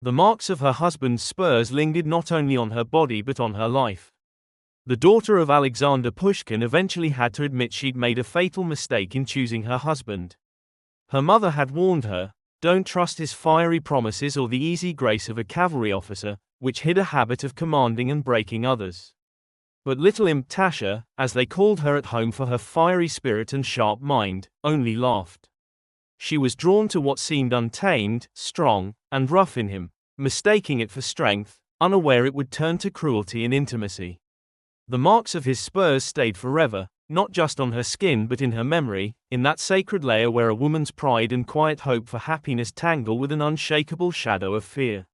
The marks of her husband's spurs lingered not only on her body but on her life. The daughter of Alexander Pushkin eventually had to admit she'd made a fatal mistake in choosing her husband. Her mother had warned her, "Don't trust his fiery promises or the easy grace of a cavalry officer, which hid a habit of commanding and breaking others." But little imp Tasha, as they called her at home for her fiery spirit and sharp mind, only laughed. She was drawn to what seemed untamed, strong, and rough in him, mistaking it for strength, unaware it would turn to cruelty in intimacy. The marks of his spurs stayed forever, not just on her skin but in her memory, in that sacred layer where a woman's pride and quiet hope for happiness tangle with an unshakable shadow of fear.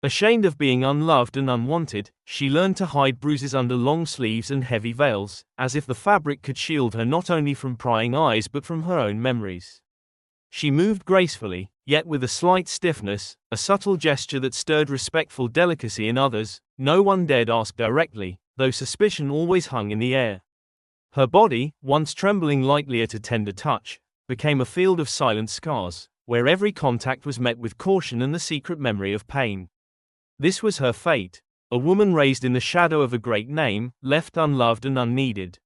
Ashamed of being unloved and unwanted, she learned to hide bruises under long sleeves and heavy veils, as if the fabric could shield her not only from prying eyes but from her own memories. She moved gracefully, yet with a slight stiffness, a subtle gesture that stirred respectful delicacy in others. No one dared ask directly, though suspicion always hung in the air. Her body, once trembling lightly at a tender touch, became a field of silent scars, where every contact was met with caution and the secret memory of pain. This was her fate, a woman raised in the shadow of a great name, left unloved and unneeded.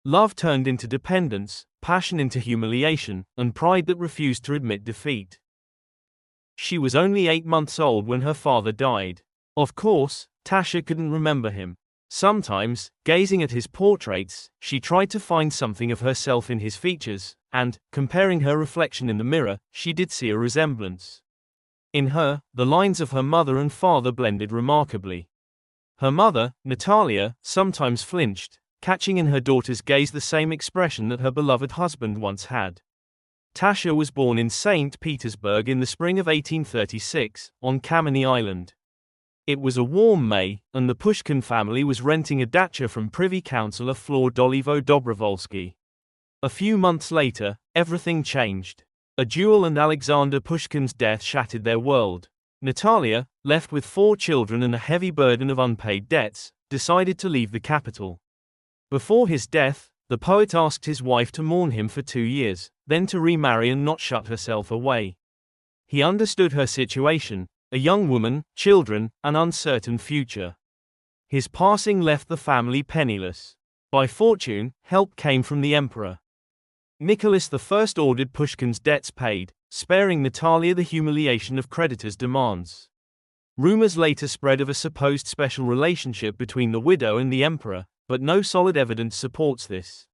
Love turned into dependence, passion into humiliation, and pride that refused to admit defeat. She was only 8 months old when her father died. Of course, Tasha couldn't remember him. Sometimes, gazing at his portraits, she tried to find something of herself in his features, and, comparing her reflection in the mirror, she did see a resemblance. In her, the lines of her mother and father blended remarkably. Her mother, Natalia, sometimes flinched, catching in her daughter's gaze the same expression that her beloved husband once had. Tasha was born in St. Petersburg in the spring of 1836, on Kameny Island. It was a warm May, and the Pushkin family was renting a dacha from Privy Councillor Flor Dolivo Dobrovolsky. A few months later, everything changed. A duel and Alexander Pushkin's death shattered their world. Natalia, left with 4 children and a heavy burden of unpaid debts, decided to leave the capital. Before his death, the poet asked his wife to mourn him for 2 years, then to remarry and not shut herself away. He understood her situation, a young woman, children, an uncertain future. His passing left the family penniless. By fortune, help came from the emperor. Nicholas I ordered Pushkin's debts paid, sparing Natalia the humiliation of creditors' demands. Rumors later spread of a supposed special relationship between the widow and the emperor, but no solid evidence supports this.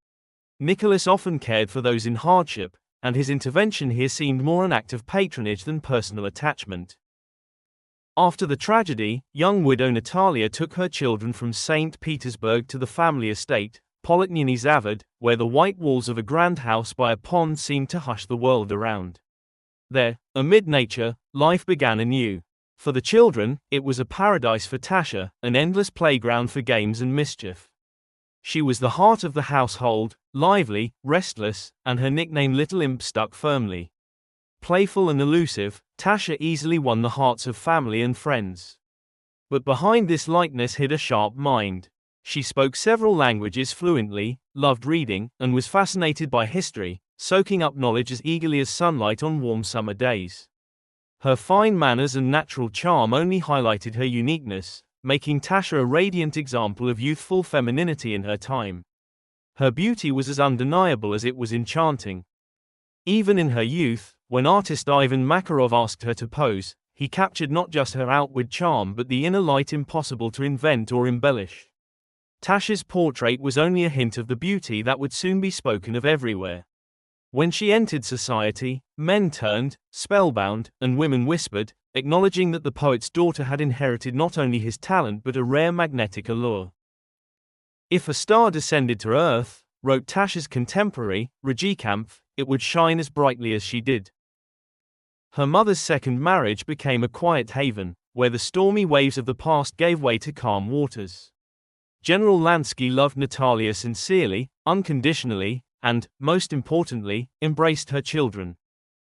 Nicholas often cared for those in hardship, and his intervention here seemed more an act of patronage than personal attachment. After the tragedy, young widow Natalia took her children from St. Petersburg to the family estate, Polotnyny Zavod, where the white walls of a grand house by a pond seemed to hush the world around. There, amid nature, life began anew. For the children, it was a paradise. For Tasha, an endless playground for games and mischief. She was the heart of the household, lively, restless, and her nickname Little Imp stuck firmly. Playful and elusive, Tasha easily won the hearts of family and friends. But behind this lightness hid a sharp mind. She spoke several languages fluently, loved reading, and was fascinated by history, soaking up knowledge as eagerly as sunlight on warm summer days. Her fine manners and natural charm only highlighted her uniqueness, making Tasha a radiant example of youthful femininity in her time. Her beauty was as undeniable as it was enchanting. Even in her youth, when artist Ivan Makarov asked her to pose, he captured not just her outward charm but the inner light impossible to invent or embellish. Tasha's portrait was only a hint of the beauty that would soon be spoken of everywhere. When she entered society, men turned, spellbound, and women whispered, acknowledging that the poet's daughter had inherited not only his talent but a rare magnetic allure. If a star descended to earth, wrote Tasha's contemporary, Rajikampf, it would shine as brightly as she did. Her mother's second marriage became a quiet haven, where the stormy waves of the past gave way to calm waters. General Lansky loved Natalia sincerely, unconditionally, and, most importantly, embraced her children.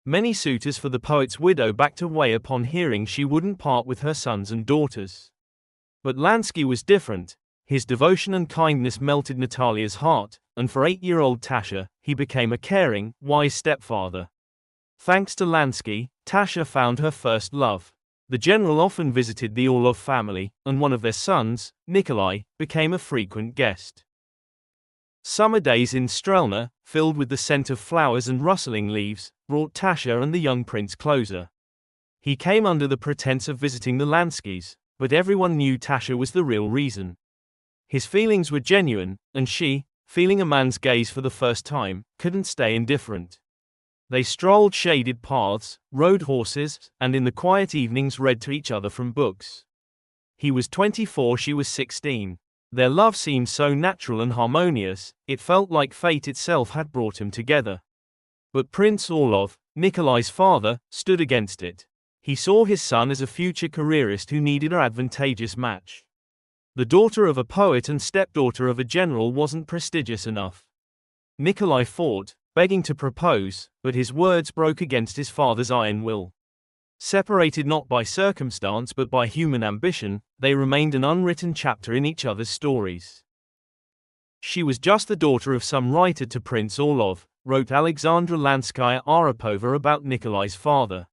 Many suitors for the poet's widow backed away upon hearing she wouldn't part with her sons and daughters. But Lansky was different. His devotion and kindness melted Natalia's heart, and for 8-year-old Tasha, he became a caring, wise stepfather. Thanks to Lansky, Tasha found her first love. The general often visited the Orlov family, and one of their sons, Nikolai, became a frequent guest. Summer days in Strelna, filled with the scent of flowers and rustling leaves, brought Tasha and the young prince closer. He came under the pretense of visiting the Lanskys, but everyone knew Tasha was the real reason. His feelings were genuine, and she, feeling a man's gaze for the first time, couldn't stay indifferent. They strolled shaded paths, rode horses, and in the quiet evenings read to each other from books. He was 24, she was 16. Their love seemed so natural and harmonious, it felt like fate itself had brought them together. But Prince Orlov, Nikolai's father, stood against it. He saw his son as a future careerist who needed an advantageous match. The daughter of a poet and stepdaughter of a general wasn't prestigious enough. Nikolai fought, begging to propose, but his words broke against his father's iron will. Separated not by circumstance but by human ambition, they remained an unwritten chapter in each other's stories. She was just the daughter of some writer to Prince Orlov, wrote Alexandra Lanskaya Arapova about Nikolai's father.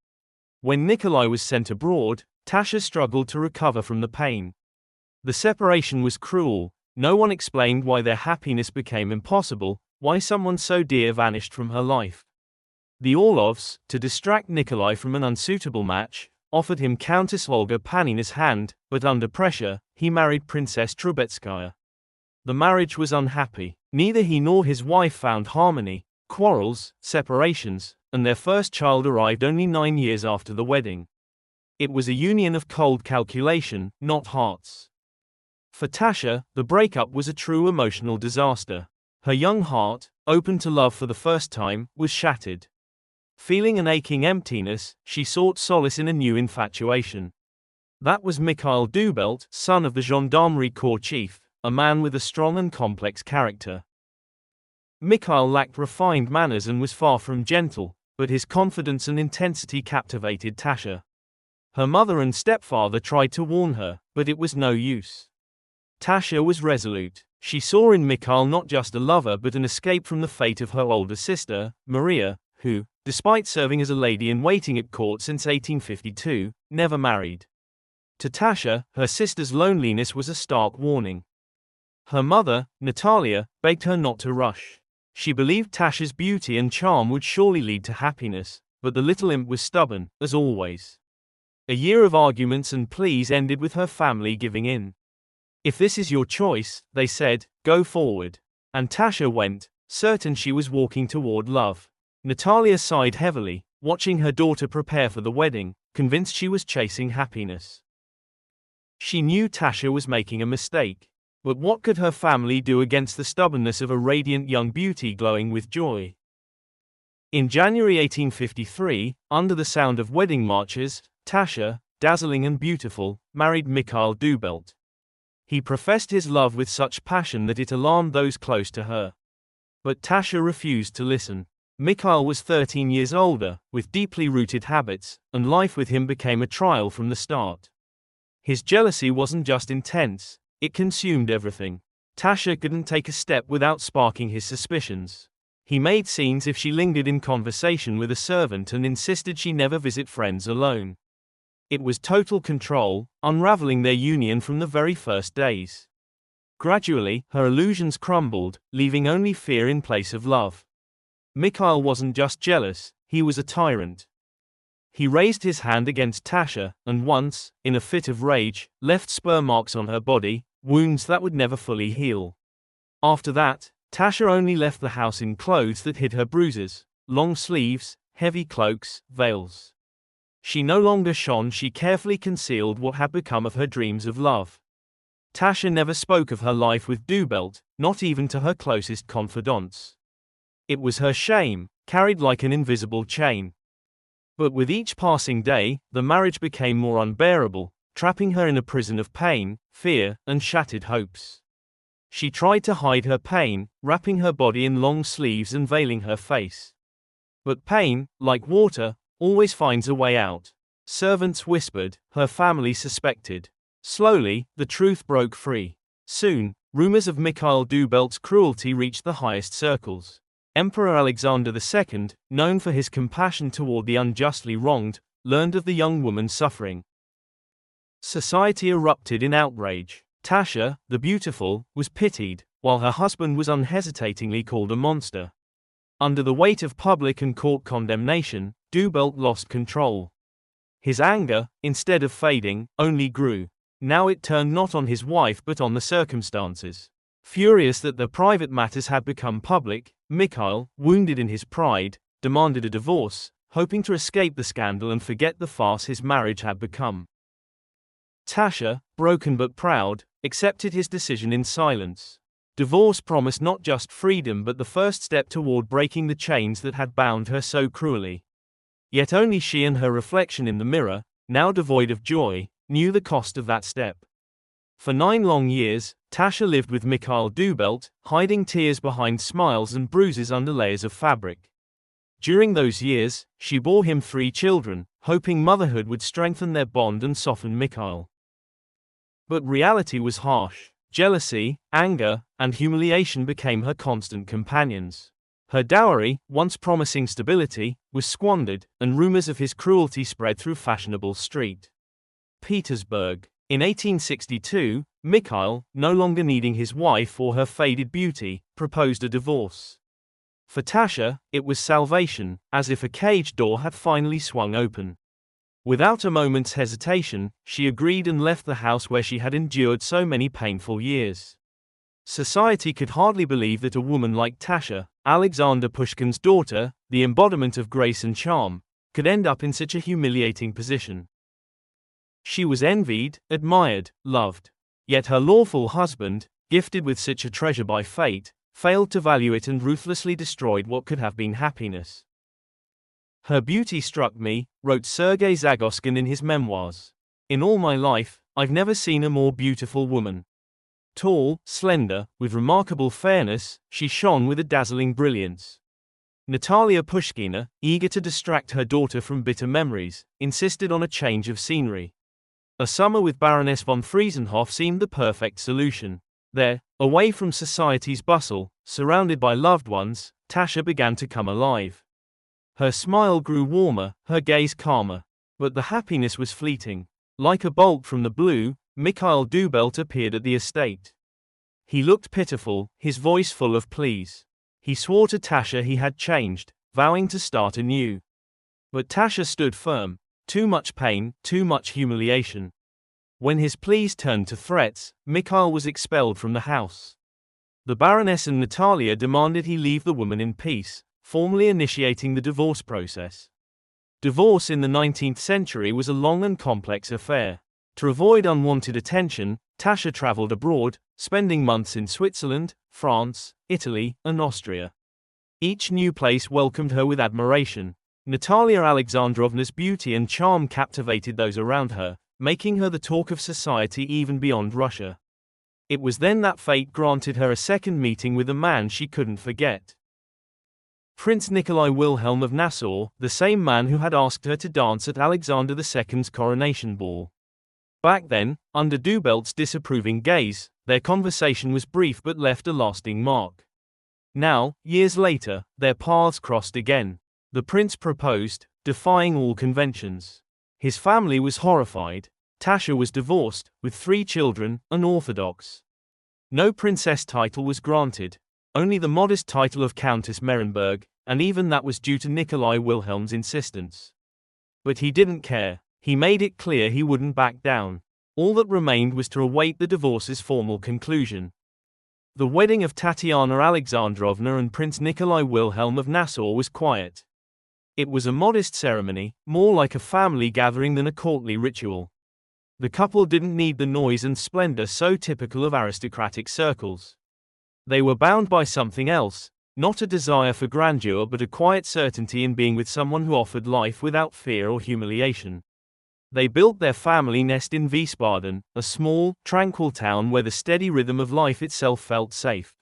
When Nikolai was sent abroad, Tasha struggled to recover from the pain. The separation was cruel. No one explained why their happiness became impossible, why someone so dear vanished from her life. The Orlovs, to distract Nikolai from an unsuitable match, offered him Countess Olga Panina's hand, but under pressure, he married Princess Trubetskaya. The marriage was unhappy. Neither he nor his wife found harmony, quarrels, separations, and their first child arrived only 9 years after the wedding. It was a union of cold calculation, not hearts. For Tasha, the breakup was a true emotional disaster. Her young heart, open to love for the first time, was shattered. Feeling an aching emptiness, she sought solace in a new infatuation. That was Mikhail Dubelt, son of the Gendarmerie Corps chief, a man with a strong and complex character. Mikhail lacked refined manners and was far from gentle, but his confidence and intensity captivated Tasha. Her mother and stepfather tried to warn her, but it was no use. Tasha was resolute. She saw in Mikhail not just a lover but an escape from the fate of her older sister, Maria, who, despite serving as a lady-in-waiting at court since 1852, never married. To Tasha, her sister's loneliness was a stark warning. Her mother, Natalia, begged her not to rush. She believed Tasha's beauty and charm would surely lead to happiness, but the little imp was stubborn, as always. A year of arguments and pleas ended with her family giving in. If this is your choice, they said, go forward. And Tasha went, certain she was walking toward love. Natalia sighed heavily, watching her daughter prepare for the wedding, convinced she was chasing happiness. She knew Tasha was making a mistake. But what could her family do against the stubbornness of a radiant young beauty glowing with joy? In January 1853, under the sound of wedding marches, Tasha, dazzling and beautiful, married Mikhail Dubelt. He professed his love with such passion that it alarmed those close to her. But Tasha refused to listen. Mikhail was 13 years older, with deeply rooted habits, and life with him became a trial from the start. His jealousy wasn't just intense, it consumed everything. Tasha couldn't take a step without sparking his suspicions. He made scenes if she lingered in conversation with a servant and insisted she never visit friends alone. It was total control, unraveling their union from the very first days. Gradually, her illusions crumbled, leaving only fear in place of love. Mikhail wasn't just jealous, he was a tyrant. He raised his hand against Tasha, and once, in a fit of rage, left spur marks on her body, wounds that would never fully heal. After that, Tasha only left the house in clothes that hid her bruises, long sleeves, heavy cloaks, veils. She no longer shone, she carefully concealed what had become of her dreams of love. Tasha never spoke of her life with Dubelt, not even to her closest confidants. It was her shame, carried like an invisible chain. But with each passing day, the marriage became more unbearable, trapping her in a prison of pain, fear, and shattered hopes. She tried to hide her pain, wrapping her body in long sleeves and veiling her face. But pain, like water, always finds a way out. Servants whispered, her family suspected. Slowly, the truth broke free. Soon, rumors of Mikhail Dubelt's cruelty reached the highest circles. Emperor Alexander II, known for his compassion toward the unjustly wronged, learned of the young woman's suffering. Society erupted in outrage. Tasha, the beautiful, was pitied, while her husband was unhesitatingly called a monster. Under the weight of public and court condemnation, Dubelt lost control. His anger, instead of fading, only grew. Now it turned not on his wife but on the circumstances. Furious that their private matters had become public, Mikhail, wounded in his pride, demanded a divorce, hoping to escape the scandal and forget the farce his marriage had become. Tasha, broken but proud, accepted his decision in silence. Divorce promised not just freedom but the first step toward breaking the chains that had bound her so cruelly. Yet only she and her reflection in the mirror, now devoid of joy, knew the cost of that step. For 9 long years, Tasha lived with Mikhail Dubelt, hiding tears behind smiles and bruises under layers of fabric. During those years, she bore him 3 children, hoping motherhood would strengthen their bond and soften Mikhail. But reality was harsh. Jealousy, anger, and humiliation became her constant companions. Her dowry, once promising stability, was squandered, and rumors of his cruelty spread through fashionable St. Petersburg. In 1862, Mikhail, no longer needing his wife or her faded beauty, proposed a divorce. For Tasha, it was salvation, as if a cage door had finally swung open. Without a moment's hesitation, she agreed and left the house where she had endured so many painful years. Society could hardly believe that a woman like Tasha, Alexander Pushkin's daughter, the embodiment of grace and charm, could end up in such a humiliating position. She was envied, admired, loved. Yet her lawful husband, gifted with such a treasure by fate, failed to value it and ruthlessly destroyed what could have been happiness. Her beauty struck me, wrote Sergei Zagoskin in his memoirs. In all my life, I've never seen a more beautiful woman. Tall, slender, with remarkable fairness, she shone with a dazzling brilliance. Natalia Pushkina, eager to distract her daughter from bitter memories, insisted on a change of scenery. A summer with Baroness von Friesenhof seemed the perfect solution. There, away from society's bustle, surrounded by loved ones, Tasha began to come alive. Her smile grew warmer, her gaze calmer. But the happiness was fleeting. Like a bolt from the blue, Mikhail Dubelt appeared at the estate. He looked pitiful, his voice full of pleas. He swore to Tasha he had changed, vowing to start anew. But Tasha stood firm. Too much pain, too much humiliation. When his pleas turned to threats, Mikhail was expelled from the house. The Baroness and Natalia demanded he leave the woman in peace, formally initiating the divorce process. Divorce in the 19th century was a long and complex affair. To avoid unwanted attention, Tasha traveled abroad, spending months in Switzerland, France, Italy, and Austria. Each new place welcomed her with admiration. Natalia Alexandrovna's beauty and charm captivated those around her, making her the talk of society even beyond Russia. It was then that fate granted her a second meeting with a man she couldn't forget. Prince Nikolai Wilhelm of Nassau, the same man who had asked her to dance at Alexander II's coronation ball. Back then, under Dubelt's disapproving gaze, their conversation was brief but left a lasting mark. Now, years later, their paths crossed again. The prince proposed, defying all conventions. His family was horrified. Tasha was divorced, with 3 children, and Orthodox. No princess title was granted. Only the modest title of Countess Merenberg, and even that was due to Nikolai Wilhelm's insistence. But he didn't care. He made it clear he wouldn't back down. All that remained was to await the divorce's formal conclusion. The wedding of Tatiana Alexandrovna and Prince Nikolai Wilhelm of Nassau was quiet. It was a modest ceremony, more like a family gathering than a courtly ritual. The couple didn't need the noise and splendor so typical of aristocratic circles. They were bound by something else, not a desire for grandeur but a quiet certainty in being with someone who offered life without fear or humiliation. They built their family nest in Wiesbaden, a small, tranquil town where the steady rhythm of life itself felt safe.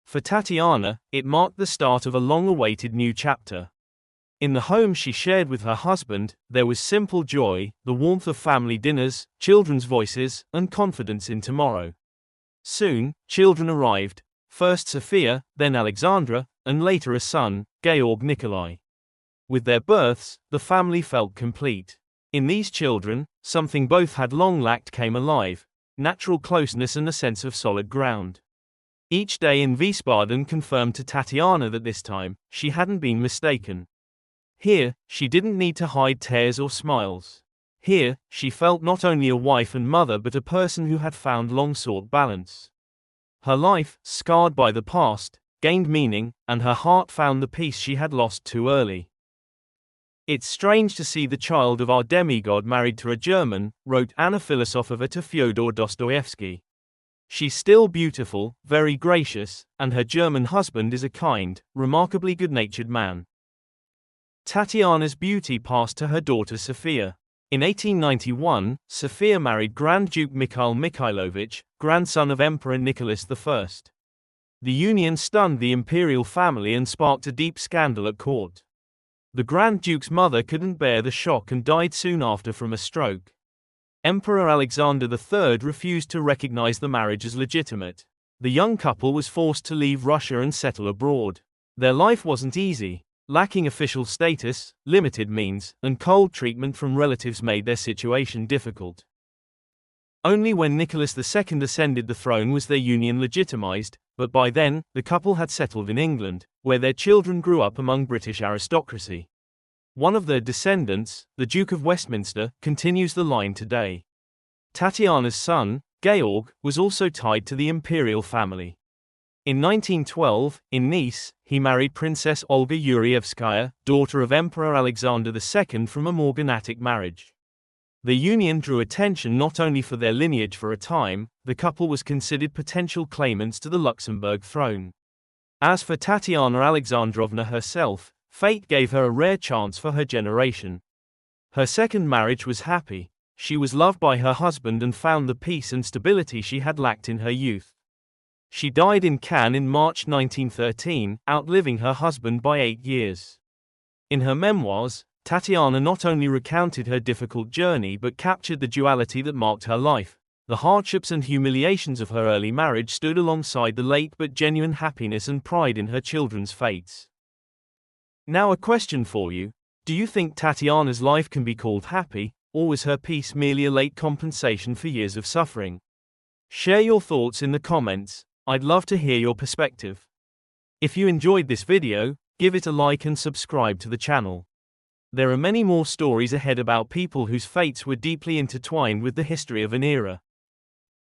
For Tatiana, it marked the start of a long-awaited new chapter. In the home she shared with her husband, there was simple joy, the warmth of family dinners, children's voices, and confidence in tomorrow. Soon, children arrived, first Sophia, then Alexandra, and later a son, Georg Nikolai. With their births, the family felt complete. In these children, something both had long lacked came alive: natural closeness and a sense of solid ground. Each day in Wiesbaden confirmed to Tatiana that this time, she hadn't been mistaken. Here, she didn't need to hide tears or smiles. Here, she felt not only a wife and mother but a person who had found long-sought balance. Her life, scarred by the past, gained meaning, and her heart found the peace she had lost too early. "It's strange to see the child of our demigod married to a German," wrote Anna Filosofova to Fyodor Dostoevsky. "She's still beautiful, very gracious, and her German husband is a kind, remarkably good-natured man." Tatiana's beauty passed to her daughter Sophia. In 1891, Sophia married Grand Duke Mikhail Mikhailovich, grandson of Emperor Nicholas I. The union stunned the imperial family and sparked a deep scandal at court. The Grand Duke's mother couldn't bear the shock and died soon after from a stroke. Emperor Alexander III refused to recognize the marriage as legitimate. The young couple was forced to leave Russia and settle abroad. Their life wasn't easy. Lacking official status, limited means, and cold treatment from relatives made their situation difficult. Only when Nicholas II ascended the throne was their union legitimized, but by then, the couple had settled in England, where their children grew up among British aristocracy. One of their descendants, the Duke of Westminster, continues the line today. Tatiana's son, Georg, was also tied to the imperial family. In 1912, in Nice, he married Princess Olga Yurievskaya, daughter of Emperor Alexander II, from a morganatic marriage. The union drew attention not only for their lineage. For a time, the couple was considered potential claimants to the Luxembourg throne. As for Tatiana Alexandrovna herself, fate gave her a rare chance for her generation. Her second marriage was happy. She was loved by her husband and found the peace and stability she had lacked in her youth. She died in Cannes in March 1913, outliving her husband by 8 years. In her memoirs, Tatiana not only recounted her difficult journey but captured the duality that marked her life. The hardships and humiliations of her early marriage stood alongside the late but genuine happiness and pride in her children's fates. Now a question for you: do you think Tatiana's life can be called happy, or was her peace merely a late compensation for years of suffering? Share your thoughts in the comments. I'd love to hear your perspective. If you enjoyed this video, give it a like and subscribe to the channel. There are many more stories ahead about people whose fates were deeply intertwined with the history of an era.